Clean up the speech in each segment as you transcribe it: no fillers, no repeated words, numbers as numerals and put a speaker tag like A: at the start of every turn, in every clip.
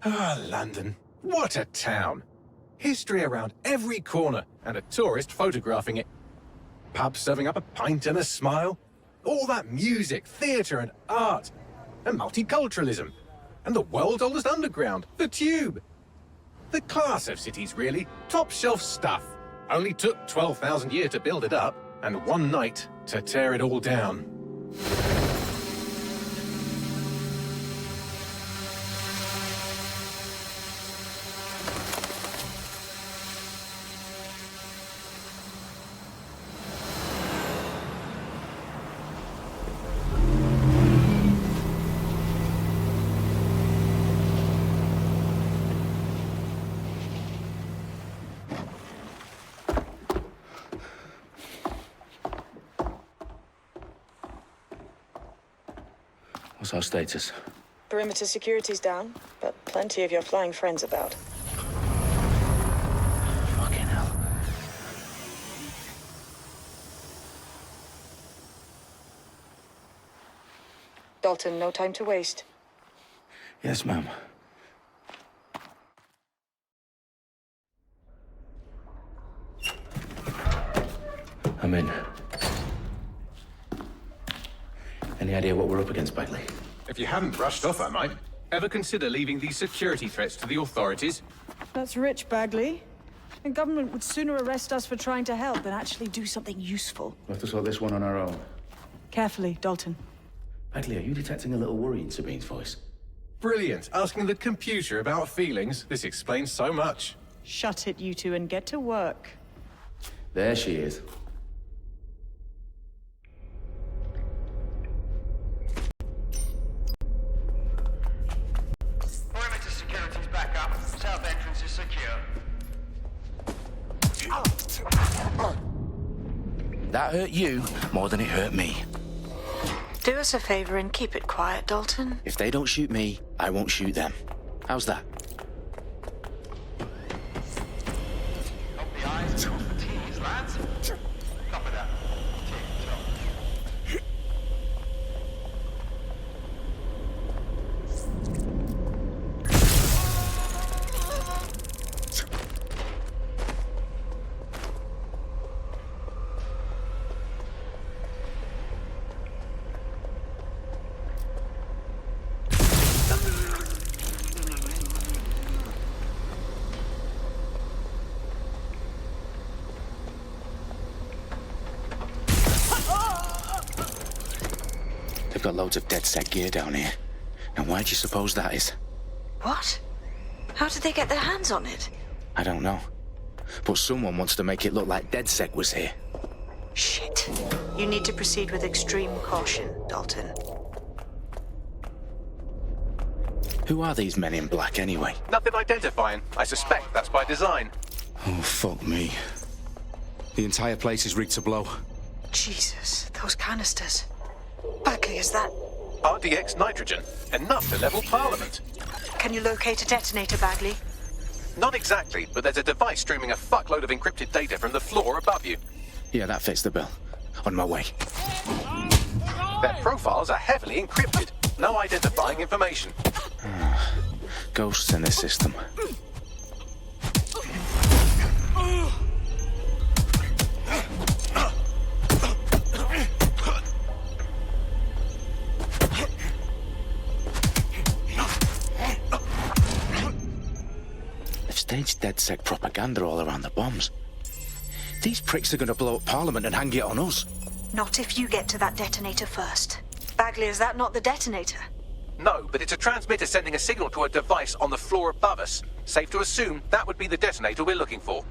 A: Ah, London. What a town. History around every corner, and a tourist photographing it. Pubs serving up a pint and a smile. All that music, theatre and art. And multiculturalism. And the world's oldest underground, the Tube. The class of cities, really. Top shelf stuff. Only took 12,000 years to build it up, and one night to tear it all down.
B: What's our status?
C: Perimeter security's down, but plenty of your flying friends about.
B: Fucking hell.
C: Dalton, no time to waste.
B: Yes, ma'am. I'm in. Any idea what we're up against, Bagley?
A: If you hadn't brushed off, I might. Ever consider leaving these security threats to the authorities?
C: That's rich, Bagley. The government would sooner arrest us for trying to help than actually do something useful.
B: We'll have to sort this one on our own.
C: Carefully, Dalton.
B: Bagley, are you detecting a little worry in Sabine's voice?
A: Brilliant. Asking the computer about feelings. This explains so much.
C: Shut it, you two, and get to work.
B: There she is.
D: Perimeter security's back up. South entrance is secure.
B: That hurt you more than it hurt me.
C: Do us a favor and keep it quiet, Dalton.
B: If they don't shoot me, I won't shoot them. How's that?
D: Hope the I's cross the T's, lads. Copy that. Tick-tock.
B: They've got loads of dead-set gear down here. Now, why do you suppose that is?
C: What? How did they get their hands on it?
B: I don't know. But someone wants to make it look like DedSec was here.
C: Shit. You need to proceed with extreme caution, Dalton.
B: Who are these men in black, anyway?
A: Nothing identifying. I suspect that's by design.
E: Oh, fuck me. The entire place is rigged to blow.
C: Jesus, those canisters. Bagley, is that...
A: RDX nitrogen. Enough to level Parliament.
C: Can you locate a detonator, Bagley?
A: Not exactly, but there's a device streaming a fuckload of encrypted data from the floor above you.
B: Yeah, that fits the bill. On my way.
A: Their profiles are heavily encrypted. No identifying information.
B: Ghosts in this system. They've staged DedSec propaganda all around the bombs. These pricks are going to blow up Parliament and hang it on us.
C: Not if you get to that detonator first. Bagley, is that not the detonator?
A: No, but it's a transmitter sending a signal to a device on the floor above us. Safe to assume that would be the detonator we're looking for.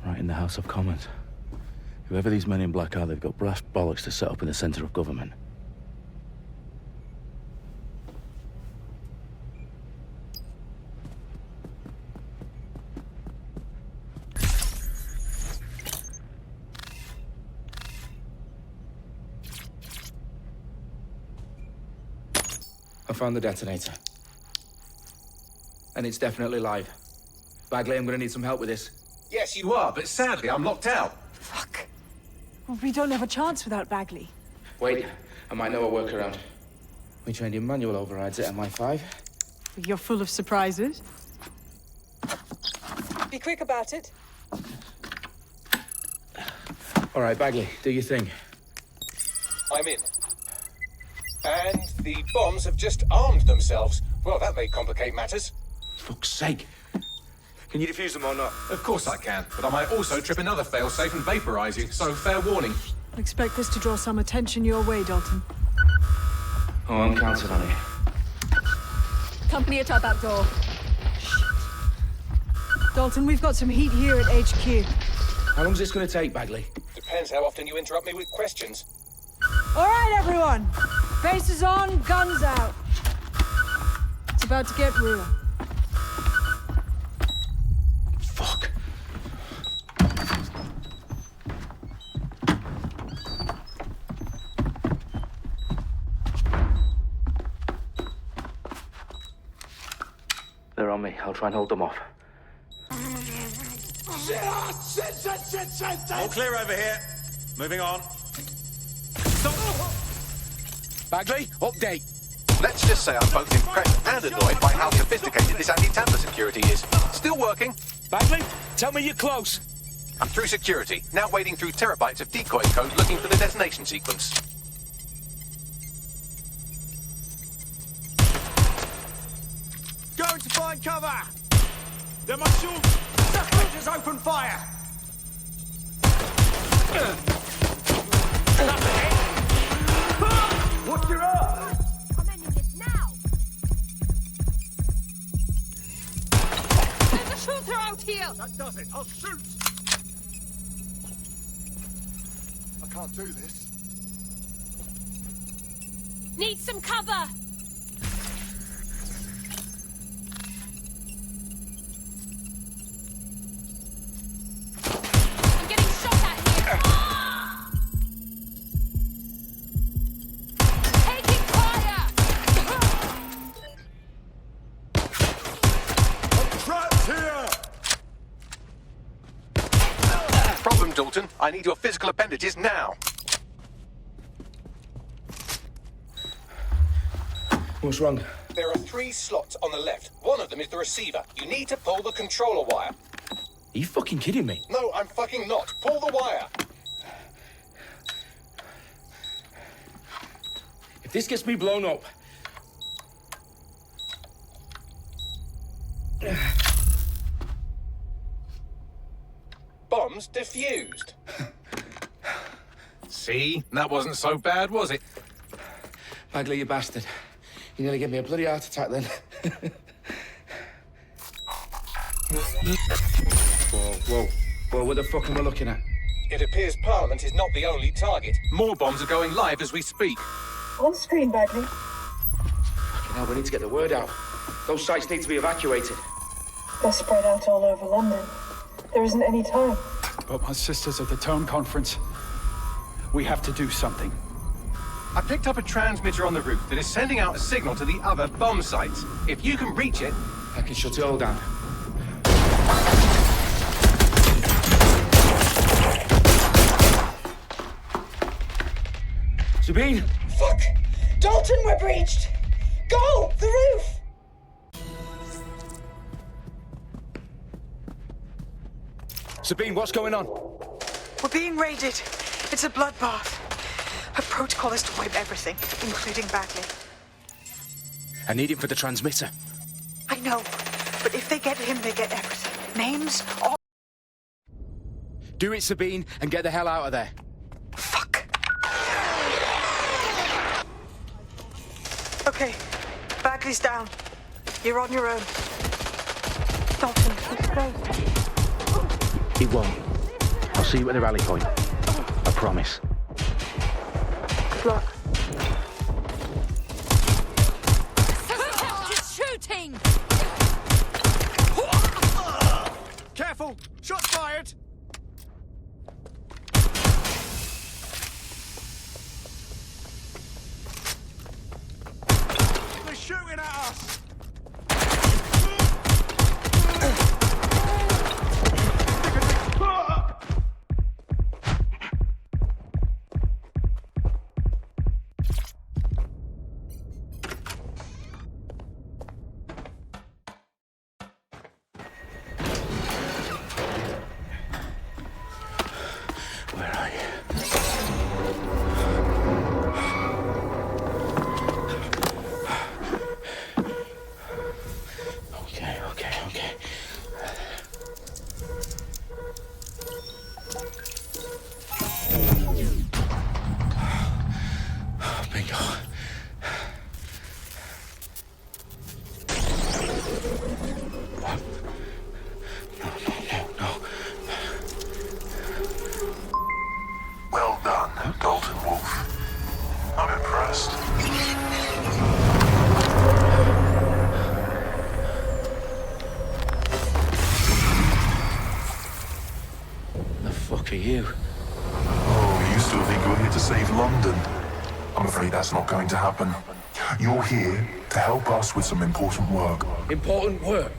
B: Right in the House of Commons. Whoever these men in black are, they've got brass bollocks to set up in the centre of government.
E: I found the detonator. And it's definitely live. Bagley, I'm gonna need some help with this.
A: Yes, you are, but sadly, I'm locked out.
C: Fuck. Well, we don't have a chance without Bagley.
E: Wait, I might know a workaround. We trained in manual overrides at MI5.
C: You're full of surprises. Be quick about it.
E: All right, Bagley, do your thing.
A: I'm in. And the bombs have just armed themselves. Well, that may complicate matters.
E: Fuck's sake. Can you defuse them or not?
A: Of course I can, but I might also trip another failsafe and vaporize you, so fair warning.
C: I expect this to draw some attention your way, Dalton.
E: Oh, I'm counting on it.
F: Company at our back door.
C: Dalton, we've got some heat here at HQ.
E: How long's this gonna take, Bagley?
A: Depends how often you interrupt me with questions.
C: All right, everyone. Faces on, guns out. It's about to get real.
E: Fuck.
B: They're on me. I'll try and hold them off.
G: All clear over here. Moving on.
E: Bagley, update.
A: Let's just say I'm both impressed and annoyed by how sophisticated this anti-tamper security is. Still working.
E: Bagley, tell me you're close.
A: I'm through security, now wading through terabytes of decoy code looking for the detonation sequence.
G: Going to find cover. They're my shield. Suspectors open fire. What's your up?
F: I'm ending this now. There's a shooter out here.
G: That does it. I'll shoot. I can't do this.
F: Need some cover. I'm getting shot at here. Taking fire.
G: Trapped here.
A: Problem, Dalton. I need your physical appendages now.
E: What's wrong?
A: There are 3 slots on the left. One of them is the receiver. You need to pull the controller wire.
E: Are you fucking kidding me?
A: No, I'm fucking not. Pull the wire.
E: If this gets me blown up...
A: Bombs defused. See? That wasn't so bad, was it?
E: Bagley, you bastard. You nearly gave me a bloody heart attack then. Whoa, what the fuck am I looking at?
A: It appears Parliament is not the only target. More bombs are going live as we speak.
C: On screen, Bagley.
E: Fucking hell, we need to get the word out. Those sites need to be evacuated.
H: They're spread out all over London. There isn't any time.
I: But my sister's at the town conference. We have to do something.
A: I picked up a transmitter on the roof that is sending out a signal to the other bomb sites. If you can reach it...
E: I can shut it all down. Sabine!
H: Fuck! Dalton, we're breached! Go! The roof!
E: Sabine, what's going on?
H: We're being raided. It's a bloodbath. Her protocol is to wipe everything, including Bagley.
E: I need him for the transmitter.
H: I know, but if they get him, they get everything. Names, all...
E: Do it, Sabine, and get the hell out of there.
H: Fuck. Okay, Bagley's down. You're on your own. Dalton, let's go.
B: He won't. I'll see you at the rally point. I promise.
H: Good luck.
F: Suspect shooting.
G: Careful! Shots fired! The
B: The fuck are you?
J: Oh, you still think you're here to save London? I'm afraid that's not going to happen. You're here to help us with some important work.
B: Important work?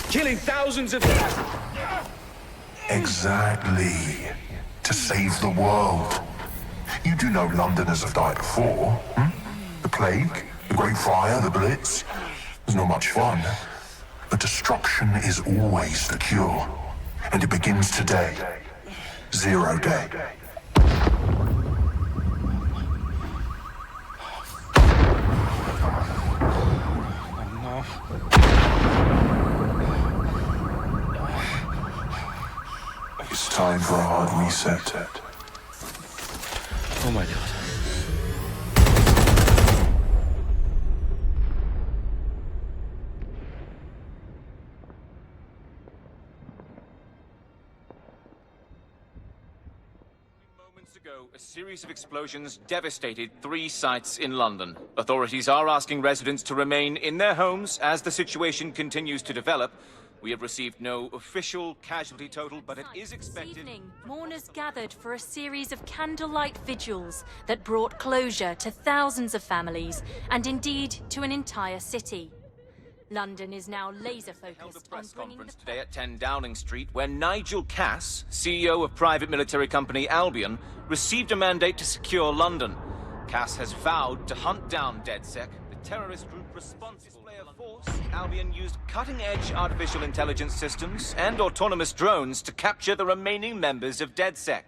B: Killing thousands of...
J: Exactly. To save the world. You do know Londoners have died before, hmm? The plague, the Great Fire, the Blitz. It's not much fun. But destruction is always the cure. And it begins today. 0 day. It's time for a hard reset.
B: Oh my God.
D: Moments ago, a series of explosions devastated 3 sites in London. Authorities are asking residents to remain in their homes as the situation continues to develop. We have received no official casualty total, but it is expected...
F: This evening, mourners gathered for a series of candlelight vigils that brought closure to thousands of families, and indeed to an entire city. London is now laser-focused
D: held a
F: on
D: press
F: bringing
D: conference
F: the...
D: today at 10 Downing Street, where Nigel Cass, CEO of private military company Albion, received a mandate to secure London. Cass has vowed to hunt down DedSec, the terrorist group responsible for force. Albion used cutting-edge artificial intelligence systems and autonomous drones to capture the remaining members of DedSec.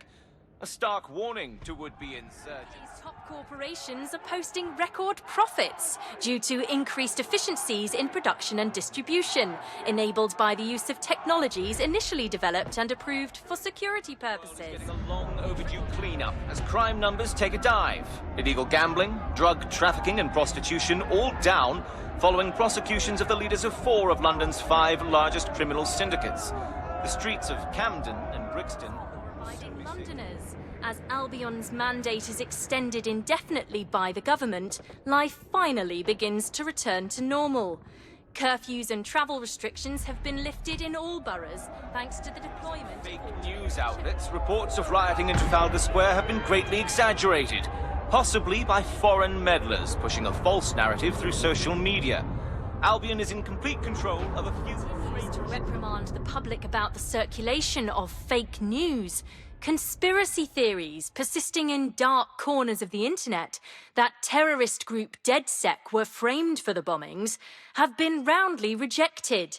D: A stark warning to would-be insurgents.
F: These top corporations are posting record profits due to increased efficiencies in production and distribution, enabled by the use of technologies initially developed and approved for security purposes.
D: Getting a long overdue cleanup as crime numbers take a dive. Illegal gambling, drug trafficking and prostitution all down following prosecutions of the leaders of 4 of London's 5 largest criminal syndicates. The streets of Camden and Brixton
F: Providing Londoners. As Albion's mandate is extended indefinitely by the government, life finally begins to return to normal. Curfews and travel restrictions have been lifted in all boroughs, thanks to the deployment
D: fake news outlets. Reports of rioting in Trafalgar Square have been greatly exaggerated, possibly by foreign meddlers pushing a false narrative through social media. Albion is in complete control of a few...
F: to reprimand the public about the circulation of fake news. Conspiracy theories persisting in dark corners of the internet that terrorist group DedSec were framed for the bombings have been roundly rejected.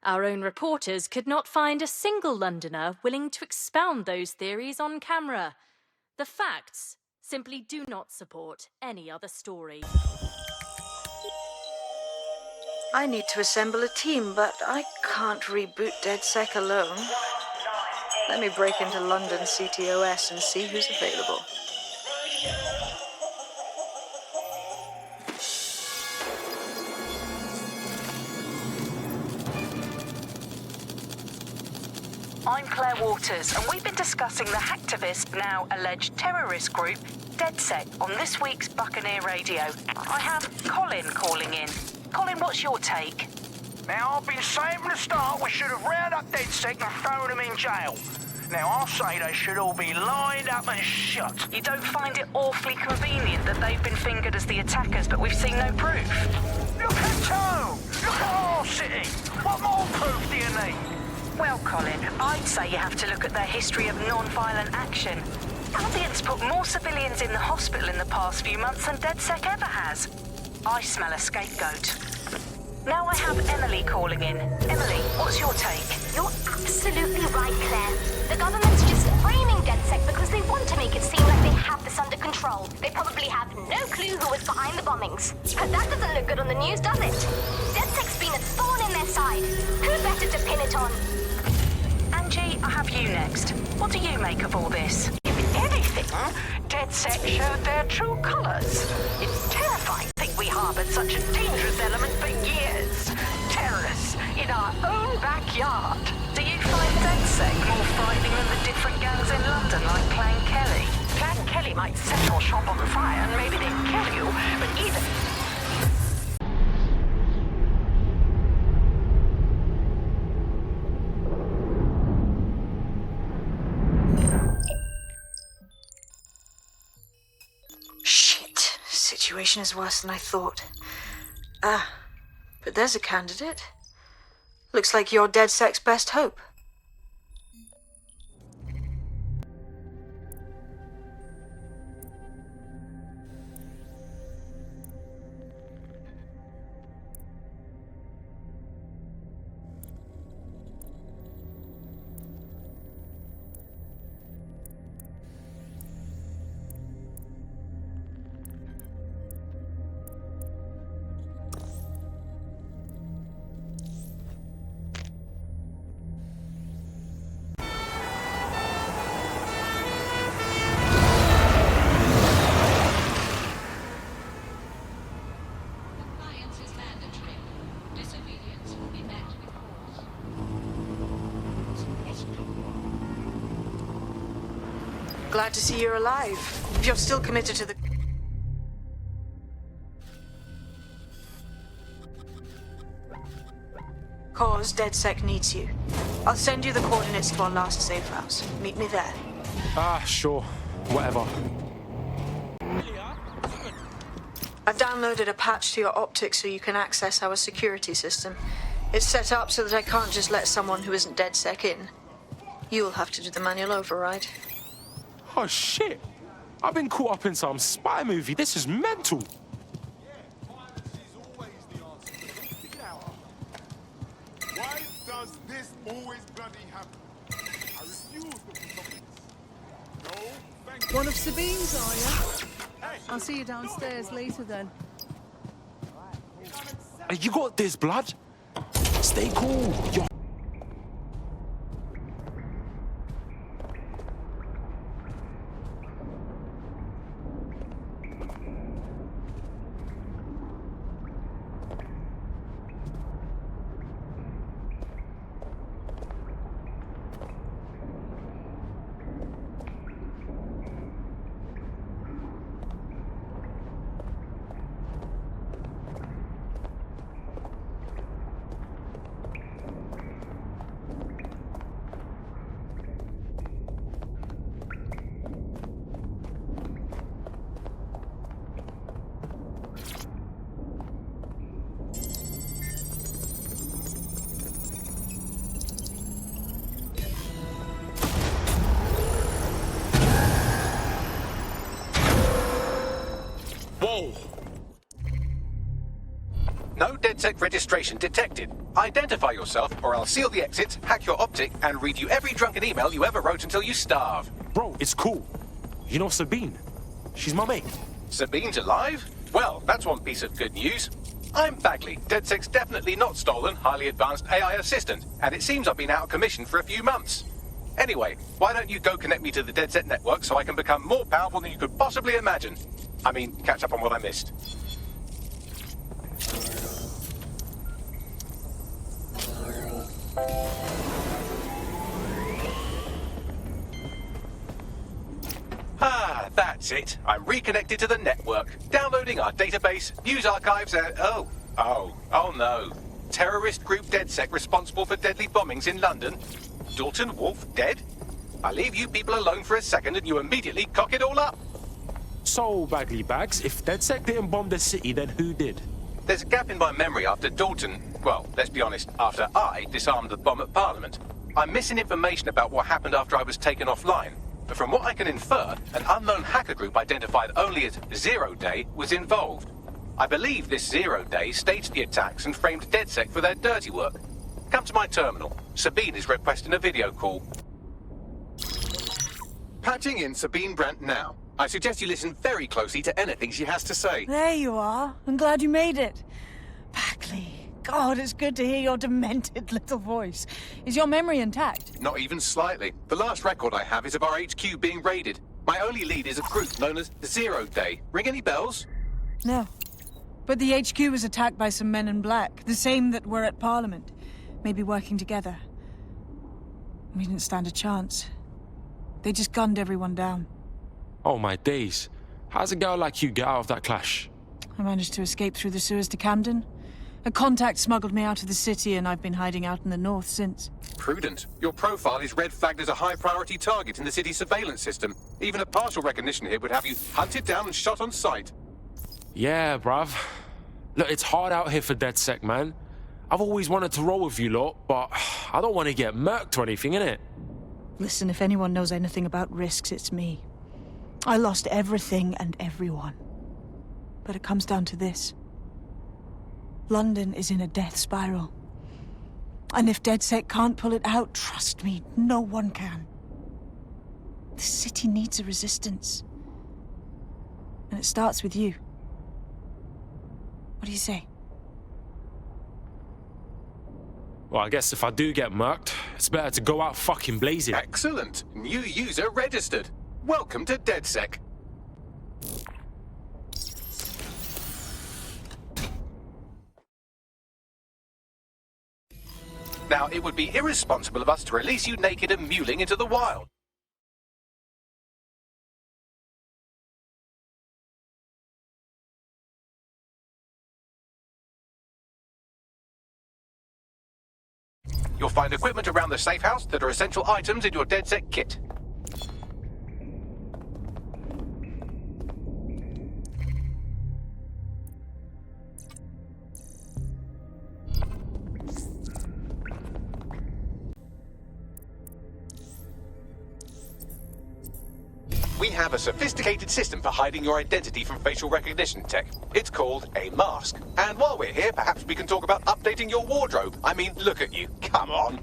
F: Our own reporters could not find a single Londoner willing to expound those theories on camera. The facts simply do not support any other story.
H: I need to assemble a team, but I can't reboot DedSec alone. Let me break into London CTOS and see who's available.
K: I'm Claire Waters, and we've been discussing the hacktivist, now alleged terrorist group, DedSec, on this week's Buccaneer Radio. I have Colin calling in. Colin, what's your take?
G: Now, I've been saying from the start we should have rounded up DedSec and thrown them in jail. Now, I'll say they should all be lined up and shot.
K: You don't find it awfully convenient that they've been fingered as the attackers, but we've seen no proof?
G: Look at Tone! Look at our city! What more proof do you need?
K: Well, Colin, I'd say you have to look at their history of non-violent action. Albion's put more civilians in the hospital in the past few months than DedSec ever has. I smell a scapegoat. Now I have Emily calling in. Emily, what's your take?
L: You're absolutely right, Claire. The government's just framing DedSec because they want to make it seem like they have this under control. They probably have no clue who was behind the bombings. But that doesn't look good on the news, does it? DedSec's been a thorn in their side. Who better to pin it on?
K: Angie, I have you next. What do you make of all this?
M: If anything, DedSec showed their true colors. It's terrifying to think we harbored such a dangerous element for years. Terrorists in our own backyard.
K: Do you find DedSec more frightening than the different gangs in London, like Clan Kelly?
M: Clan Kelly might set your shop on fire and maybe they'd kill you, but even...
H: situation is worse than I thought. But there's a candidate. Looks like you're DedSec's best hope. Glad to see you're alive. If you're still committed to the... cause, DedSec needs you. I'll send you the coordinates to our last safe house. Meet me there.
E: Sure. Whatever.
H: I've downloaded a patch to your optics so you can access our security system. It's set up so that I can't just let someone who isn't DedSec in. You'll have to do the manual override.
E: Oh, shit. I've been caught up in some spy movie. This is mental.
J: Why does this always bloody happen? I refuse to put up with this. No, thank you.
N: One of Sabine's, are you? I'll see you downstairs later then.
E: You got this, blood. Stay cool. You're... Whoa!
A: No DedSec registration detected. Identify yourself, or I'll seal the exits, hack your optic, and read you every drunken email you ever wrote until you starve.
E: Bro, it's cool. You know Sabine? She's my mate.
A: Sabine's alive? Well, that's one piece of good news. I'm Bagley, DedSec's definitely not stolen, highly advanced AI assistant, and it seems I've been out of commission for a few months. Anyway, why don't you go connect me to the DedSec network so I can become more powerful than you could possibly imagine? I mean, catch up on what I missed. That's it. I'm reconnected to the network, downloading our database, news archives, and... Oh no. Terrorist group DedSec responsible for deadly bombings in London. Dalton Wolf dead? I leave you people alone for a second and you immediately cock it all up.
E: So, Bagley Bags, if DedSec didn't bomb the city, then who did?
A: There's a gap in my memory after Dalton... Well, let's be honest, after I disarmed the bomb at Parliament. I'm missing information about what happened after I was taken offline. But from what I can infer, an unknown hacker group identified only as Zero Day was involved. I believe this Zero Day staged the attacks and framed DedSec for their dirty work. Come to my terminal. Sabine is requesting a video call. Patching in Sabine Brandt now. I suggest you listen very closely to anything she has to say.
C: There you are. I'm glad you made it. Bagley. God, it's good to hear your demented little voice. Is your memory intact?
A: Not even slightly. The last record I have is of our HQ being raided. My only lead is a group known as Zero Day. Ring any bells?
C: No. But the HQ was attacked by some men in black, the same that were at Parliament. Maybe working together. We didn't stand a chance. They just gunned everyone down.
E: Oh my days. How's a girl like you get out of that clash?
C: I managed to escape through the sewers to Camden. A contact smuggled me out of the city and I've been hiding out in the north since.
A: Prudent. Your profile is red flagged as a high-priority target in the city's surveillance system. Even a partial recognition here would have you hunted down and shot on sight.
O: Yeah, bruv. Look, it's hard out here for DedSec, man. I've always wanted to roll with you lot, but I don't want to get murked or anything, innit?
C: Listen, if anyone knows anything about risks, it's me. I lost everything and everyone. But it comes down to this. London is in a death spiral. And if DedSec can't pull it out, trust me, no one can. The city needs a resistance. And it starts with you. What do you say?
O: Well, I guess if I do get murked, it's better to go out fucking blazing.
A: Excellent. New user registered. Welcome to DedSec. Now, it would be irresponsible of us to release you naked and mewling into the wild. You'll find equipment around the safe house that are essential items in your DedSec kit. We have a sophisticated system for hiding your identity from facial recognition tech. It's called a mask. And while we're here, perhaps we can talk about updating your wardrobe. I mean, look at you. Come on.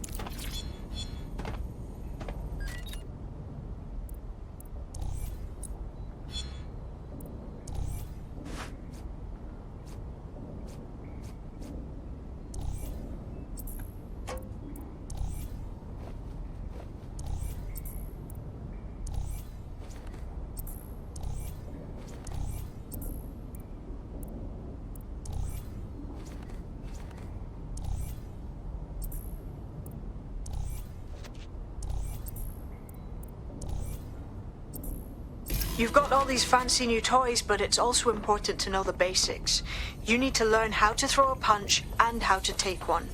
H: You've got all these fancy new toys, but it's also important to know the basics. You need to learn how to throw a punch and how to take one.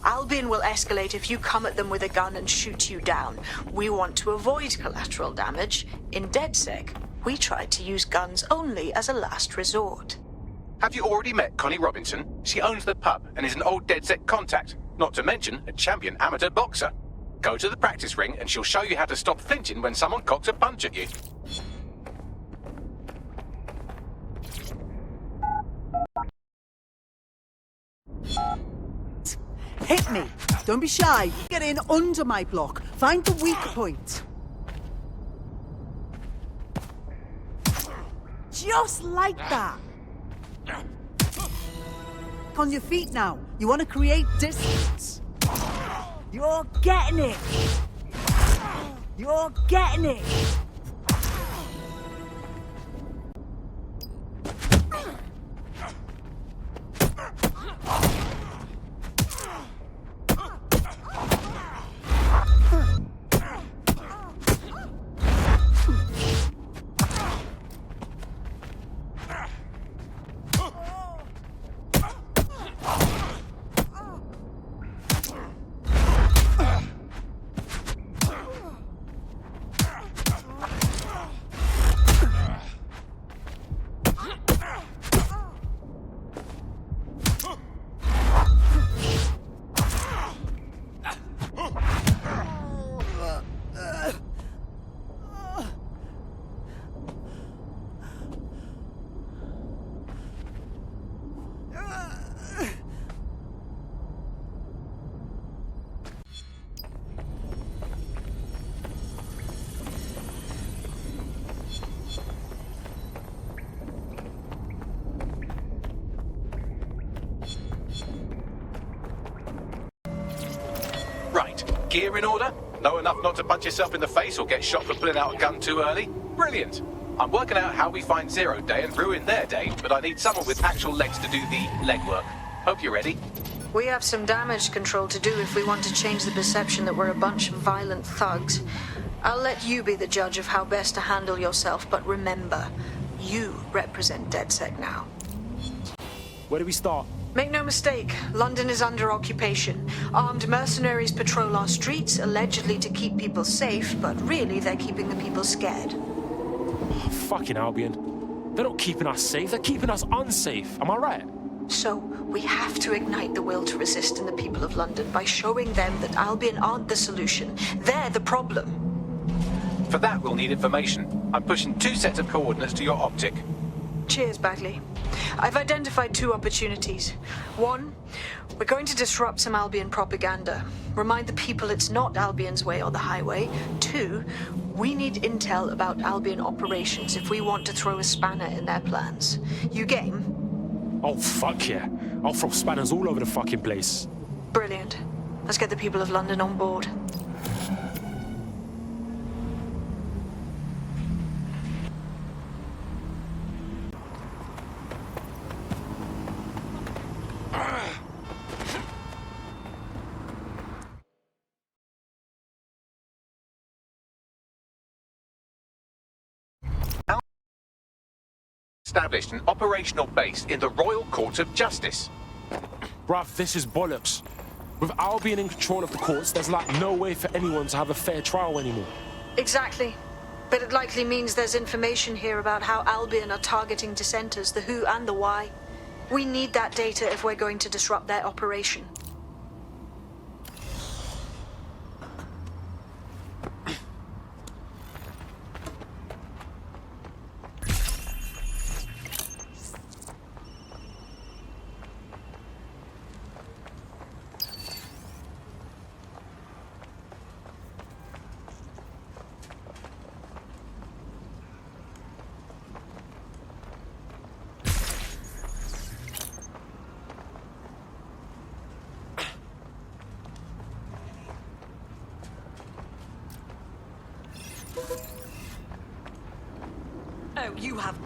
H: Albion will escalate if you come at them with a gun and shoot you down. We want to avoid collateral damage. In DedSec, we tried to use guns only as a last resort.
A: Have you already met Connie Robinson? She owns the pub and is an old DedSec contact, not to mention a champion amateur boxer. Go to the practice ring and she'll show you how to stop flinching when someone cocks a punch at you.
N: Hit me. Don't be shy. Get in under my block. Find the weak point. Just like that. On your feet now. You want to create distance. You're getting it. You're getting it.
A: Gear in order? Know enough not to punch yourself in the face or get shot for pulling out a gun too early? Brilliant! I'm working out how we find Zero Day and ruin their day, but I need someone with actual legs to do the legwork. Hope you're ready.
H: We have some damage control to do if we want to change the perception that we're a bunch of violent thugs. I'll let you be the judge of how best to handle yourself, but remember, you represent DedSec now.
O: Where do we start?
H: Make no mistake, London is under occupation. Armed mercenaries patrol our streets, allegedly to keep people safe, but really they're keeping the people scared.
O: Fucking Albion. They're not keeping us safe, they're keeping us unsafe. Am I right?
H: So, we have to ignite the will to resist in the people of London by showing them that Albion aren't the solution. They're the problem.
A: For that, we'll need information. I'm pushing 2 sets of coordinates to your optic.
H: Cheers, Bagley. I've identified 2 opportunities. 1, we're going to disrupt some Albion propaganda. Remind the people it's not Albion's way or the highway. 2, we need intel about Albion operations if we want to throw a spanner in their plans. You game?
O: Oh, fuck yeah. I'll throw spanners all over the fucking place.
H: Brilliant. Let's get the people of London on board.
A: Established an operational base in the Royal Court of Justice.
O: Bruv, this is bollocks. With Albion in control of the courts, there's like no way for anyone to have a fair trial anymore.
H: Exactly. But it likely means there's information here about how Albion are targeting dissenters, the who and the why. We need that data if we're going to disrupt their operation.
M: Oh, you have...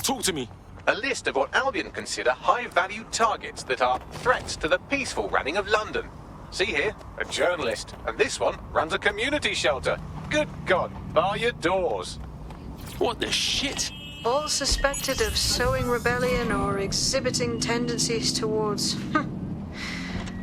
O: Talk to me.
A: A list of what Albion consider high-value targets that are threats to the peaceful running of London. See here, a journalist, and this one runs a community shelter. Good God, bar your doors.
O: What the shit?
H: All suspected of sowing rebellion or exhibiting tendencies towards...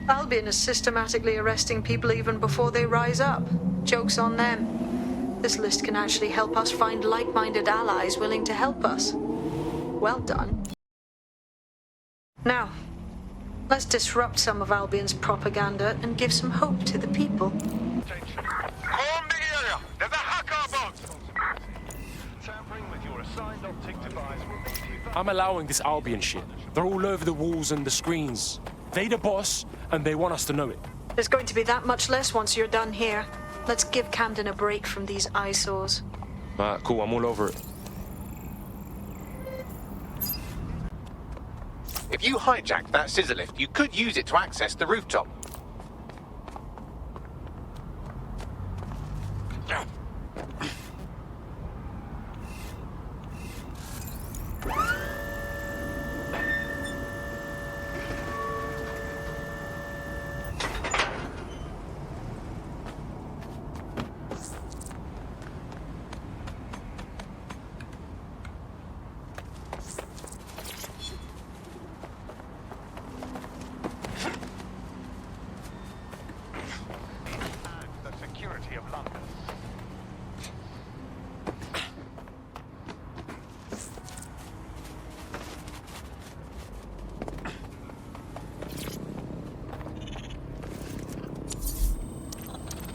H: Albion is systematically arresting people even before they rise up. Joke's on them. This list can actually help us find like-minded allies willing to help us. Well done. Now, let's disrupt some of Albion's propaganda and give some hope to the people.
G: Form the area! There's a hacker boat! Tampering with your assigned optic device will make you...
O: I'm allowing this Albion shit. They're all over the walls and the screens. They the boss, and they want us to know it.
H: There's going to be that much less once you're done here. Let's give Camden a break from these eyesores.
O: Alright, cool, I'm all over it.
A: If you hijacked that scissor lift, you could use it to access the rooftop.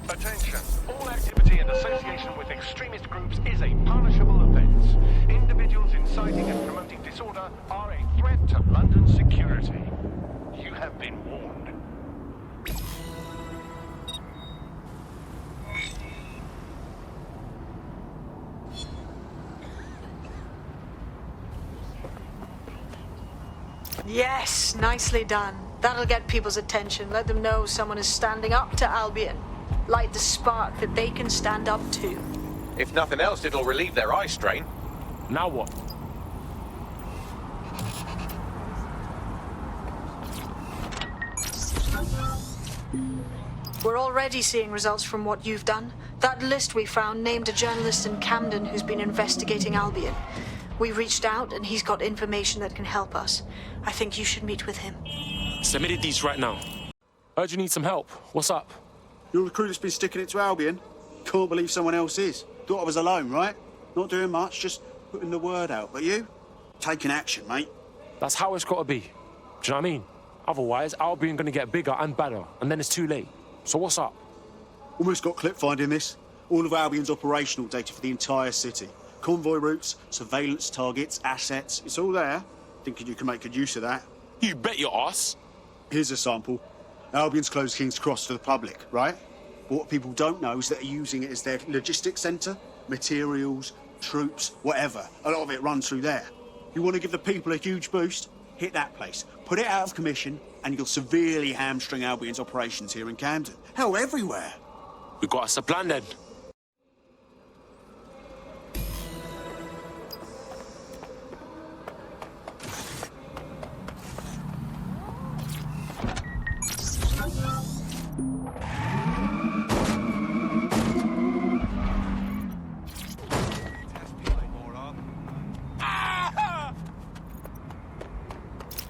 G: Attention! All activity in association with extremist groups is a punishable offense.
P: Individuals inciting and promoting disorder are a threat to London's security. You have been warned.
H: Yes, nicely done. That'll get people's attention. Let them know someone is standing up to Albion. Light the spark that they can stand up to.
A: If nothing else, it'll relieve their eye strain.
O: Now what?
H: We're already seeing results from what you've done. That list we found named a journalist in Camden who's been investigating Albion. We reached out and he's got information that can help us. I think you should meet with him.
O: Submitted these right now. Heard you need some help. What's up?
Q: You're the crew that's been sticking it to Albion? Can't believe someone else is. Thought I was alone, right? Not doing much, just putting the word out. But you? Taking action, mate.
O: That's how it's got to be. Do you know what I mean? Otherwise, Albion gonna get bigger and better, and then it's too late. So what's up?
Q: Almost got clip finding this. All of Albion's operational data for the entire city. Convoy routes, surveillance targets, assets. It's all there. Thinking you can make good use of that.
O: You bet your ass.
Q: Here's a sample. Albion's closed King's Cross to the public, right? But what people don't know is that they're using it as their logistics centre. Materials, troops, whatever. A lot of it runs through there. You want to give the people a huge boost? Hit that place. Put it out of commission, and you'll severely hamstring Albion's operations here in Camden. Hell, everywhere.
O: We got us a plan then.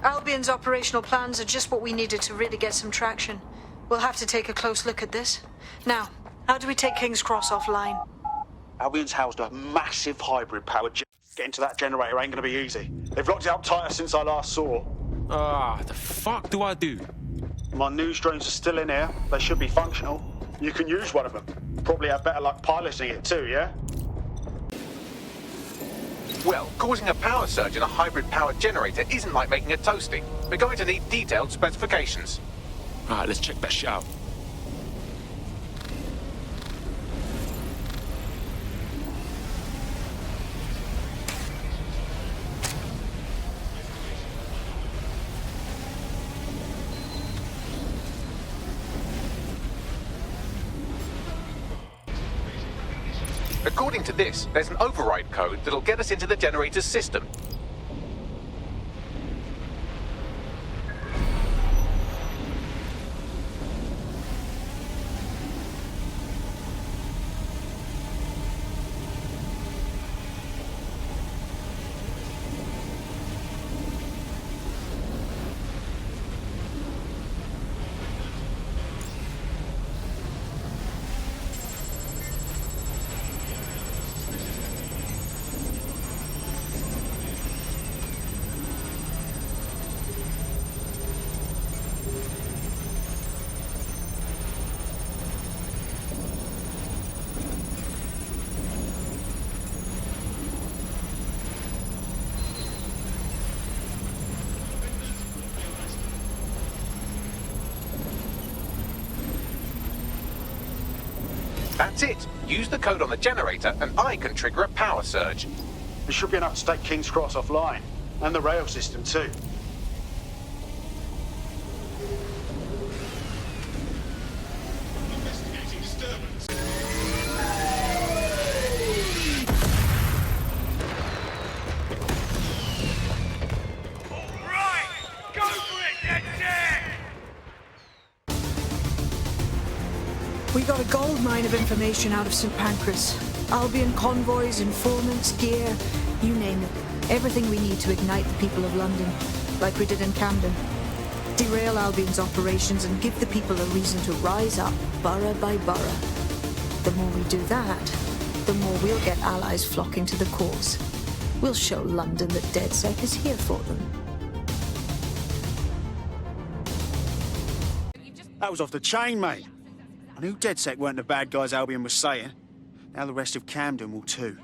H: Albion's operational plans are just what we needed to really get some traction. We'll have to take a close look at this. Now, how do we take King's Cross offline?
Q: Albion's housed a massive hybrid-powered jet. Getting to that generator ain't gonna be easy. They've locked it up tighter since I last saw.
O: The fuck do I do?
Q: My news drones are still in here. They should be functional. You can use one of them. Probably have better luck piloting it too, yeah?
A: Well, causing a power surge in a hybrid-powered generator isn't like making a toasty. We're going to need detailed specifications.
O: Alright, let's check that shit out.
A: According to this, there's an override code that'll get us into the generator's system. That's it. Use the code on the generator and I can trigger a power surge.
Q: It should be enough to take King's Cross offline. And the rail system too.
P: Investigating disturbance. All right! Go for it, DedSec!
C: We got a gold mine of information out of St. Pancras. Albion convoys, informants, gear, you name it. Everything we need to ignite the people of London, like we did in Camden. Derail Albion's operations and give the people a reason to rise up, borough by borough. The more we do that, the more we'll get allies flocking to the cause. We'll show London that DedSec is here for them.
Q: That was off the chain, mate. I knew DedSec weren't the bad guys Albion was saying. Now the rest of Camden will too.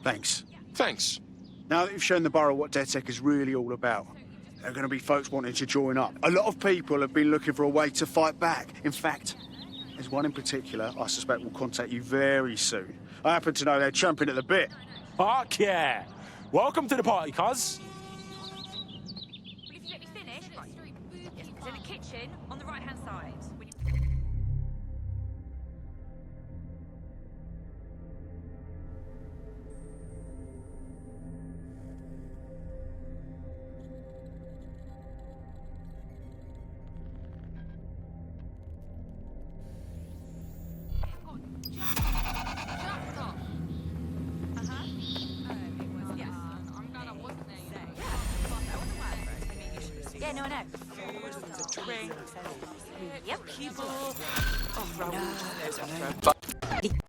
Q: Thanks.
O: Thanks.
Q: Now that you've shown the borough what DedSec is really all about, there are going to be folks wanting to join up. A lot of people have been looking for a way to fight back. In fact, there's one in particular I suspect will contact you very soon. I happen to know they're champing at the bit.
O: Fuck yeah! Welcome to the party, cuz.
R: Well, if you let me finish, yes, it's in the kitchen on the right-hand side. Yeah, no, I know. Yep. People. Oh,